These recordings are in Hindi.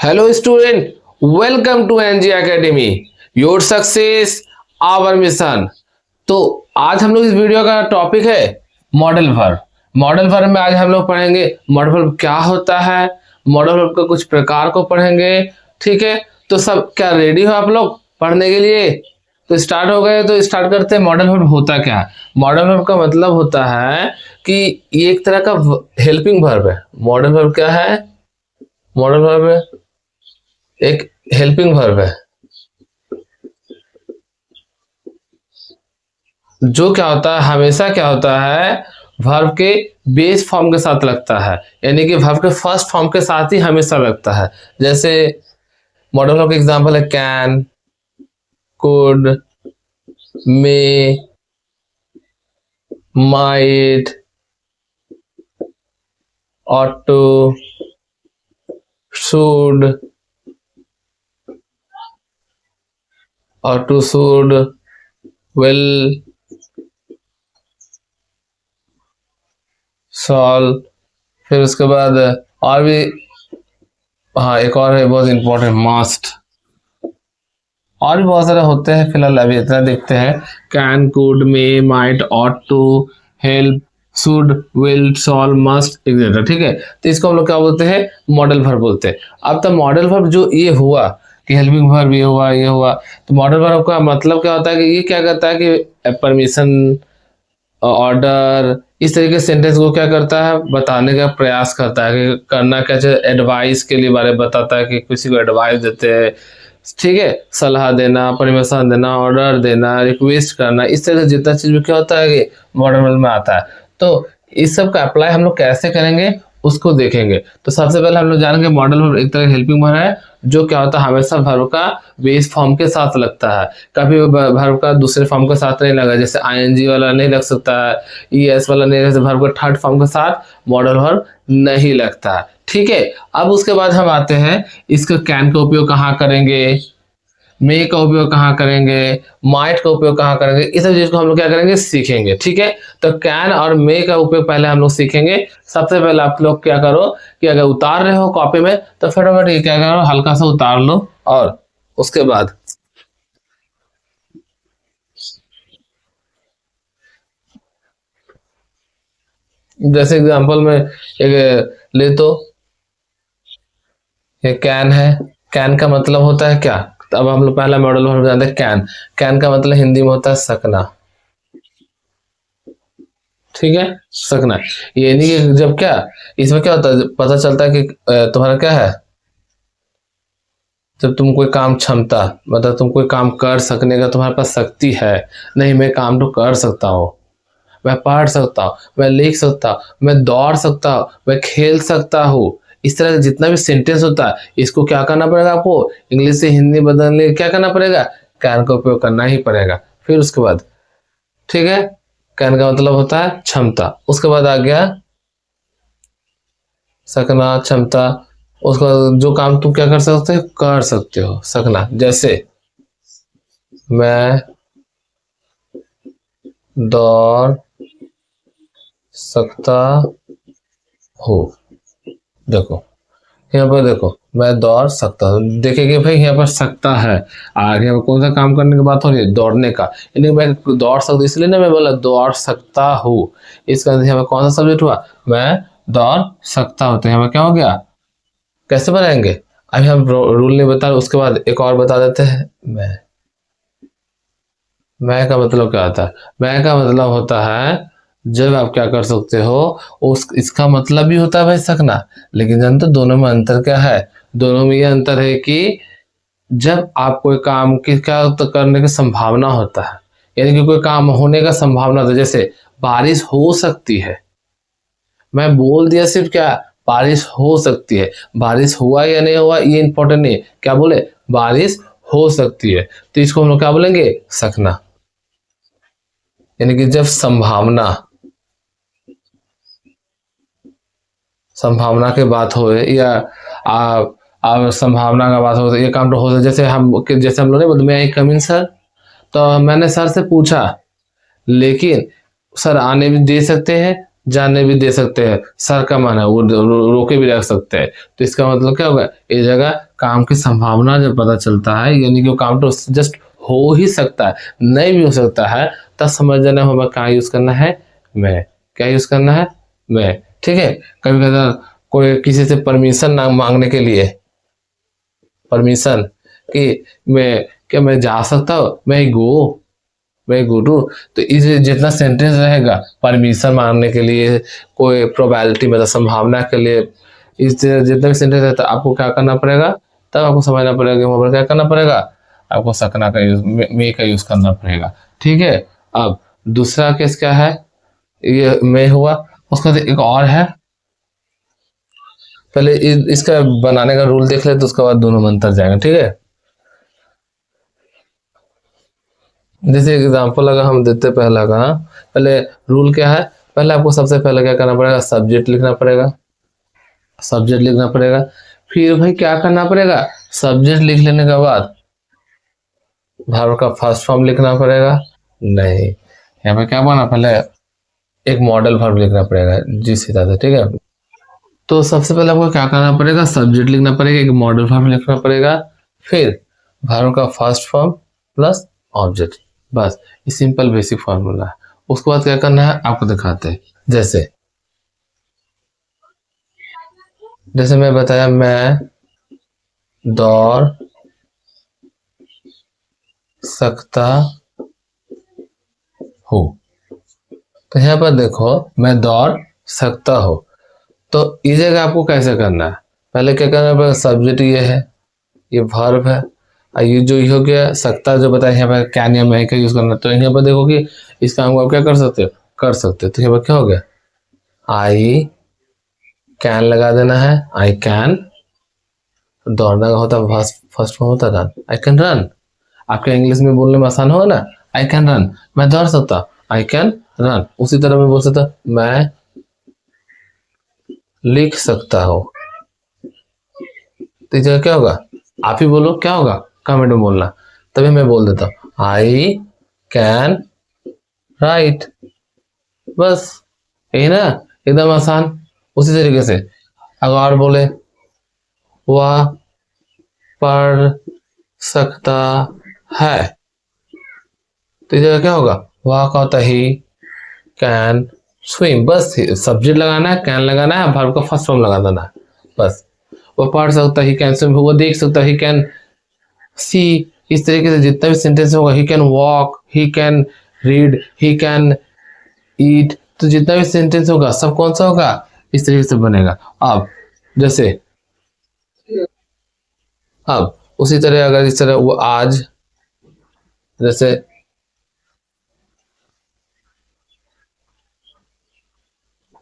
Hello student, welcome to NG Academy. Your success our mission. तो आज हम लोग इस वीडियो का टॉपिक है मॉडल वर्ब। मॉडल वर्ब में आज हम लोग पढ़ेंगे मॉडल वर्ब क्या होता है, मॉडल वर्ब के कुछ प्रकार को पढ़ेंगे। ठीक है, तो सब क्या रेडी हो आप लोग पढ़ने के लिए? तो स्टार्ट हो गए, तो स्टार्ट करते हैं। मॉडल वर्ब होता क्या है? मॉडल वर्ब का मतलब होता है कि ये एक तरह का हेल्पिंग वर्ब है। मॉडल वर्ब क्या है? मॉडल वर्ब एक हेल्पिंग वर्ब है जो क्या होता है, हमेशा क्या होता है, वर्ब के बेस फॉर्म के साथ लगता है, यानी कि वर्ब के फर्स्ट फॉर्म के साथ ही हमेशा लगता है। जैसे मॉडल वर्ब का एग्जांपल है can, could, may, might, ought to, should, ought to, should, will, shall. फिर उसके बाद और भी, हाँ एक और है बहुत इंपॉर्टेंट, मस्ट। और भी बहुत सारे होते हैं, फिलहाल अभी इतना देखते हैं। Can, could, may, might, ought to, help, should, will, shall, must etcetera. ठीक है, तो इसको हम लोग क्या बोलते हैं? मॉडल वर्ब बोलते हैं। अब तो मॉडल वर्ब जो ये हुआ कि हेल्पिंग वर्ब ये हुआ ये हुआ, तो मॉडल वर्ब का मतलब क्या होता है कि ये क्या करता है कि परमिशन, ऑर्डर, इस तरीके से सेंटेंस को क्या करता है, बताने का प्रयास करता है कि करना क्या चाहिए। एडवाइस के लिए बारे में बताता है कि किसी को एडवाइस देते हैं। ठीक है, सलाह देना, परमिशन देना, ऑर्डर देना, रिक्वेस्ट करना, इस तरह से जितना चीज में क्या होता है कि मॉडल वर्ब में आता है। तो इस सब का अप्लाई हम लोग कैसे करेंगे उसको देखेंगे। तो सबसे पहले हम लोग जानेंगे मॉडल वर्ब एक तरह का हेल्पिंग वर्ब है जो क्या होता है, हमेशा वर्ब का बेस फॉर्म के साथ लगता है। कभी वर्ब का दूसरे फॉर्म के साथ नहीं लगा, जैसे आईएनजी वाला नहीं लग सकता है, ईएस वाला नहीं लग सकता, वर्ब का थर्ड फॉर्म के साथ मॉडल वर्ब नहीं लगता है। ठीक है, अब उसके बाद हम आते हैं इसका कैन का उपयोग कहाँ करेंगे, मे का उपयोग कहाँ करेंगे, माइट का उपयोग कहाँ करेंगे, इस सब चीज को हम लोग क्या करेंगे, सीखेंगे। ठीक है, तो कैन और मे का उपयोग पहले हम लोग सीखेंगे। सबसे पहले आप लोग क्या करो कि अगर उतार रहे हो कॉपी में तो फटाफट ये क्या करो, हल्का सा उतार लो। और उसके बाद जैसे एग्जांपल में एक ले तो, ये कैन है। कैन का मतलब होता है क्या? तो अब हम लोग पहला मॉडल वर्ब जानते हैं कैन। कैन का मतलब हिंदी में होता है सकना। ठीक है, सकना। ये नहीं कि जब क्या, इसमें क्या होता है, पता चलता है कि तुम्हारा क्या है, जब तुम कोई काम क्षमता, मतलब तुम कोई काम कर सकने का तुम्हारे पास शक्ति है। नहीं, मैं काम तो कर सकता हूँ, मैं पढ़ सकता हूँ, मैं लिख सकता हूँ, मैं दौड़ सकता हूँ, मैं खेल सकता हूँ। इस तरह का जितना भी सेंटेंस होता है इसको क्या करना पड़ेगा आपको, इंग्लिश से हिंदी बदलने क्या करना पड़ेगा, कैन का उपयोग करना ही पड़ेगा। फिर उसके बाद ठीक है, कैन का मतलब होता है क्षमता। उसके बाद आ गया सकना, क्षमता। उसका जो काम तुम क्या कर सकते हो सकना। जैसे मैं दौड़ सकता हूँ। देखो यहाँ पर, देखो मैं दौड़ सकता हूँ, देखिए कि भाई यहाँ पर सकता है, आगे यहाँ पर कौन सा काम करने की बात हो रही है, दौड़ने का। यानी मैं दौड़ सकता, इसलिए ना मैं बोला दौड़ सकता हूँ। इसका यहाँ पर कौन सा सब्जेक्ट हुआ, मैं दौड़ सकता हूँ। तो यहाँ पर क्या हो गया, कैसे बनाएंगे, अभी हम रूल नहीं बता रहे, उसके बाद एक और बता देते हैं। मैं का मतलब क्या होता है? मैं का मतलब होता है जब आप क्या कर सकते हो, उस इसका मतलब भी होता है भाई सकना। लेकिन जानते हो दोनों में अंतर क्या है? दोनों में ये अंतर है कि जब आप कोई काम की क्या तो करने की संभावना होता है, यानी कि कोई काम होने का संभावना होता है। जैसे बारिश हो सकती है, मैं बोल दिया सिर्फ क्या, बारिश हो सकती है। बारिश हुआ या नहीं हुआ ये इंपॉर्टेंट नहीं है, क्या बोले, बारिश हो सकती है। तो इसको हम लोग क्या बोलेंगे, सकना। यानी कि जब संभावना, संभावना की बात हो या आप संभावना का बात हो तो ये काम तो हो सकता है। जैसे हम लोग ने बोलते मैं आई कम इन सर, तो मैंने सर से पूछा, लेकिन सर आने भी दे सकते हैं, जाने भी दे सकते हैं, सर का माना वो रोके भी रख सकते हैं। तो इसका मतलब क्या होगा, इस जगह काम की संभावना जब पता चलता है, यानी कि वो काम तो जस्ट हो ही सकता है, नहीं भी हो सकता है, तब समझ जाना हमें क्या यूज करना है, मैं। क्या यूज करना है, मैं। ठीक है। कभी कभी कोई किसी से परमिशन ना मांगने के लिए, परमिशन कि मैं, क्या मैं जा सकता हूँ, मैं गो, मैं गुरु। तो इस जितना सेंटेंस रहेगा परमिशन मांगने के लिए, कोई प्रोबेबिलिटी मतलब संभावना के लिए, इस जितना भी सेंटेंस रहता है आपको क्या करना पड़ेगा, तब आपको समझना पड़ेगा कि वहां पर क्या करना पड़ेगा, आपको सकना का यूज, मे का यूज करना पड़ेगा। ठीक है। अब दूसरा केस क्या है, ये मैं हुआ, उसका एक और है। पहले इसका बनाने का रूल देख ले, तो उसके बाद दोनों में अंतर जाएगा। ठीक है। जैसे एग्जांपल अगर हम देते पहला का, पहले रूल क्या है, पहले आपको सबसे पहले क्या करना पड़ेगा, सब्जेक्ट लिखना पड़ेगा, सब्जेक्ट लिखना पड़ेगा। फिर भाई क्या करना पड़ेगा, सब्जेक्ट लिख लेने के बाद वर्ब का फर्स्ट फॉर्म लिखना पड़ेगा। नहीं, यहाँ पे क्या बना, पहले एक मॉडल वर्ब लिखना पड़ेगा जिस हिसाब से। ठीक है। तो सबसे पहले आपको क्या करना पड़ेगा, सब्जेक्ट लिखना पड़ेगा, एक मॉडल वर्ब लिखना पड़ेगा, फिर वर्ब का फर्स्ट फॉर्म प्लस ऑब्जेक्ट। बस ये सिंपल बेसिक फॉर्मूला है। उसके बाद क्या करना है आपको दिखाते हैं। जैसे जैसे मैं बताया, मैं दौड़ सकता हूँ। तो यहाँ पर देखो, मैं दौड़ सकता हूँ। तो इस जगह आपको कैसे करना है, पहले क्या करना है, सब्जेक्ट ये है, ये वर्ब है, और ये जो ये हो गया सकता, जो बताया यहाँ पर कैन या मैं का यूज करना। तो यहाँ पर देखो कि इस काम को आप क्या कर सकते हो, कर सकते हो। तो यहाँ पर क्या हो गया, आई कैन लगा देना है, आई कैन। दौड़ना का होता है फर्स्ट फॉर्म होता है रन, आई कैन रन। आपके इंग्लिश में बोलने में आसान होगा ना, आई कैन रन, मैं दौड़ सकता, आई कैन रन। उसी तरह मैं बोल सकता, मैं लिख सकता हूँ। तो इस जगह क्या होगा, आप ही बोलो क्या होगा, कमेंट में बोलना, तभी मैं बोल देता हूँ आई कैन राइट। बस यही ना, एकदम आसान। उसी तरीके से अगर और बोले, वह पढ़ सकता है, तो इस जगह क्या होगा, वह का होता ही कैन स्विम। बस सब्जेक्ट लगाना है, कैन लगाना है, वर्ब का फर्स्ट फॉर्म लगा देना है, बस। वो पढ़ सकता, ही कैन स्विम, वो देख सकता, ही कैन सी। इस तरीके से जितना भी सेंटेंस होगा, he can walk, he can read, he can eat, तो जितना भी सेंटेंस होगा सब कौन सा होगा, इस तरीके से बनेगा। अब जैसे, अब उसी तरह अगर इस तरह वो आज, जैसे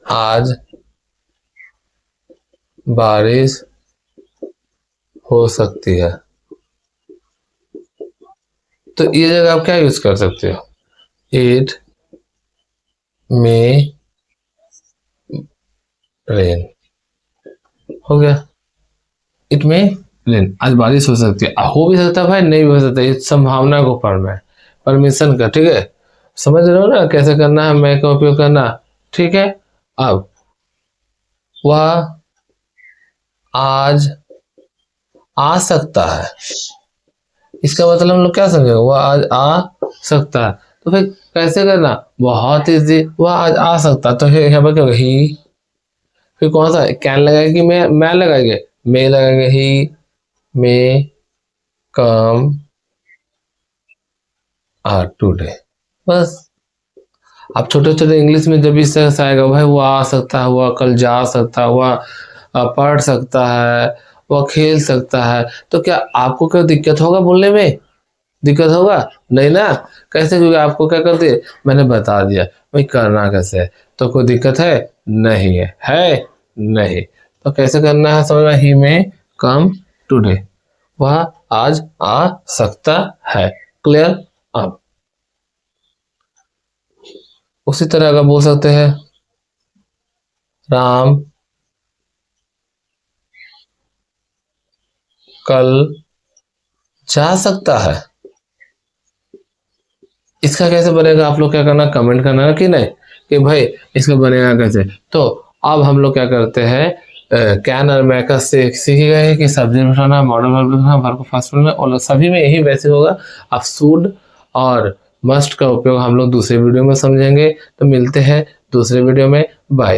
आज बारिश हो सकती है, तो ये जगह आप क्या यूज कर सकते हो, इट मे रेन। हो गया, इट में रेन, आज बारिश हो सकती है, हो भी सकता है भाई, नहीं भी हो सकता है, इस संभावना को फॉर्म है, परमिशन का। ठीक है, समझ रहे हो ना कैसे करना है, मैं का उपयोग करना। ठीक है। अब वह आज आ सकता है, इसका मतलब हम लोग क्या समझेंगे, वह आज आ सकता है। तो फिर कैसे करना, बहुत इजी, वह आज आ सकता है, तो यहाँ पर क्या होगा, ही। फिर कौन सा कैन लगाएगी, मैं लगाएंगे, मैं लगाएंगे, ही मे कम टुडे। बस। अब छोटे छोटे इंग्लिश में जब इस तरह से आएगा, भाई वो आ सकता है, वह कल जा सकता है, वह पढ़ सकता है, वह खेल सकता है, तो क्या आपको क्या दिक्कत होगा बोलने में, दिक्कत होगा नहीं ना। कैसे, क्योंकि आपको क्या करते, मैंने बता दिया भाई करना कैसे है, तो कोई दिक्कत है नहीं है नहीं। तो कैसे करना है समझना, ही में कम टुडे, वह आज आ सकता है। क्लियर। अब उसी तरह का बोल सकते हैं, राम कल जा सकता है। इसका कैसे बनेगा, आप लोग क्या करना, कमेंट करना कि नहीं, कि भाई इसका बनेगा कैसे। तो अब हम लोग क्या करते हैं, कैन और मैकस से सीख गए कि सब्जी बनाना, मॉडल वर्ब लिखना, वर्ब को फास्ट में, और सभी में यही वैसे होगा। अब शुड और मस्ट का उपयोग हम लोग दूसरे वीडियो में समझेंगे। तो मिलते हैं दूसरे वीडियो में, बाय।